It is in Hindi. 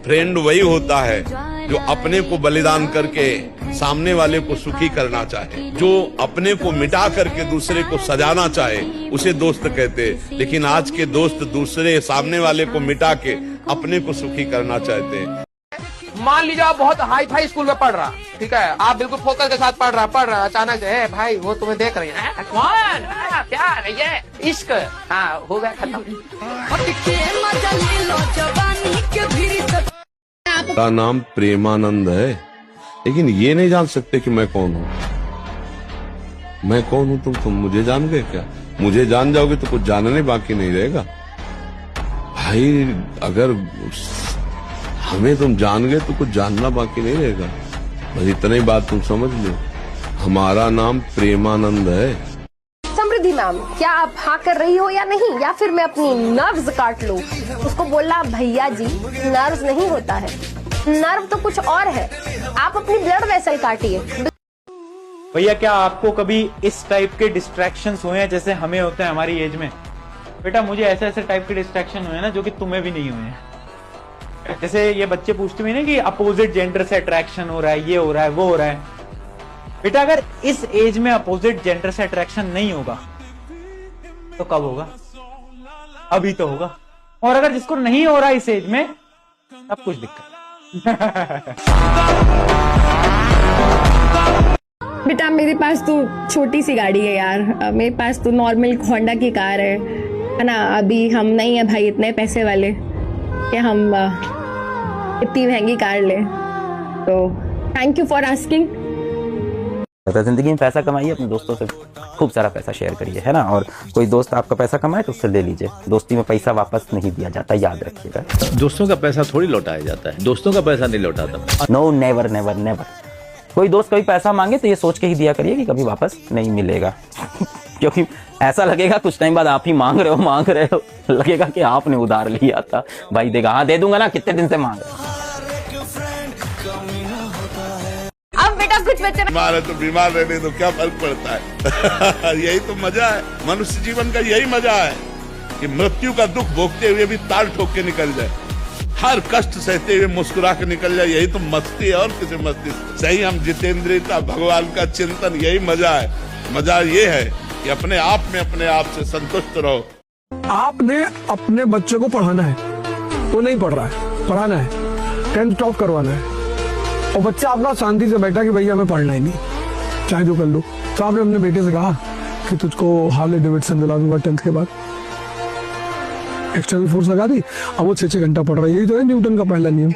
फ्रेंड वही होता है जो अपने को बलिदान करके सामने वाले को सुखी करना चाहे। जो अपने को मिटा करके दूसरे को सजाना चाहे उसे दोस्त कहते। लेकिन आज के दोस्त दूसरे सामने वाले को मिटा के अपने को सुखी करना चाहते हैं। मान लीजिए आप बहुत हाई फाई स्कूल में पढ़ रहा, ठीक है, आप बिल्कुल फोकस के साथ पढ़ रहा, अचानक से भाई वो तुम्हें देख रही है, कौन, प्यार, ये इश्क, हाँ हो गया खत्म। मेरा नाम प्रेमानंद है, लेकिन ये नहीं जान सकते कि मैं कौन हूँ। मैं कौन हूँ तुम मुझे जान गए क्या? मुझे जान जाओगे तो कुछ जानने बाकी नहीं रहेगा भाई। अगर हमें तुम जान गए तो कुछ जानना बाकी नहीं रहेगा। बस इतना ही बात तुम समझ लो, हमारा नाम प्रेमानंद है। समृद्धि मैम, क्या आप हाँ कर रही हो या नहीं, या फिर मैं अपनी नर्व्स काट लूं? उसको बोला भैया जी नर्व्स नहीं होता है, नर्व तो कुछ और है, आप अपनी ब्लड वेसल काटिए। भैया क्या आपको कभी इस टाइप के डिस्ट्रैक्शंस हुए हैं जैसे हमें होते हैं हमारी एज में? बेटा मुझे ऐसे ऐसे टाइप के डिस्ट्रैक्शन हुए हैं ना जो कि तुम्हें भी नहीं हुए हैं। जैसे ये बच्चे पूछते हुए ना कि अपोजिट जेंडर से अट्रैक्शन हो रहा है, ये हो रहा है, वो हो रहा है। बेटा अगर इस एज में अपोजिट जेंडर से अट्रैक्शन नहीं होगा तो कब होगा? अभी तो होगा। और अगर जिसको नहीं हो रहा इस एज में तब कुछ दिक्कत। बेटा मेरे पास तो छोटी सी गाड़ी है यार, मेरे पास तो नॉर्मल होंडा की कार है ना। अभी हम नहीं है भाई इतने पैसे वाले कि हम इतनी महंगी कार ले। तो थैंक यू फॉर आस्किंग। जिंदगी में पैसा कमाइए, अपने दोस्तों से खूब सारा पैसा शेयर करिए, है ना। और कोई दोस्त आपका पैसा कमाए तो उससे ले लीजिए। दोस्ती में पैसा वापस नहीं दिया जाता, याद रखिएगा। दोस्तों का पैसा थोड़ी लौटाया जाता है, दोस्तों का पैसा नहीं लौटाता। No, never never never. कोई दोस्त कभी पैसा मांगे तो ये सोच के ही दिया करिए कि कभी वापस नहीं मिलेगा। क्योंकि ऐसा लगेगा कुछ टाइम बाद आप ही मांग रहे हो, लगेगा कि आपने उधार लिया था। भाई देगा, हाँ दे दूंगा ना, कितने दिन से मांग रहे। अब बेटा कुछ बच्चे बीमार है तो बीमार रहने तो क्या फर्क पड़ता है। यही तो मजा है मनुष्य जीवन का, यही मजा है कि मृत्यु का दुख भोगते हुए भी ताल ठोक के निकल जाए, हर कष्ट सहते हुए मुस्कुरा के निकल जाए। यही तो मस्ती है, और किसी मस्ती सही हम जितेंद्रियता, भगवान का चिंतन, यही मजा है। मजा ये है कि अपने आप में अपने आप से संतुष्ट रहो। आपने अपने बच्चे को पढ़ाना है, वो नहीं पढ़ रहा है, पढ़ाना है, 10th टॉप करवाना है, और बच्चा आपका शांति से बैठा कि भैया हमें पढ़ना ही नहीं, चाहे जो कर लो। तो आपने अपने बेटे से कहा कि तुझको हार्ले डेविडसन दिला दूंगा 10th के बाद, एक्सटर्नल फोर्स लगा दी, अब वो 6-6 घंटा पढ़ रहा है। यही तो है न्यूटन का पहला नियम।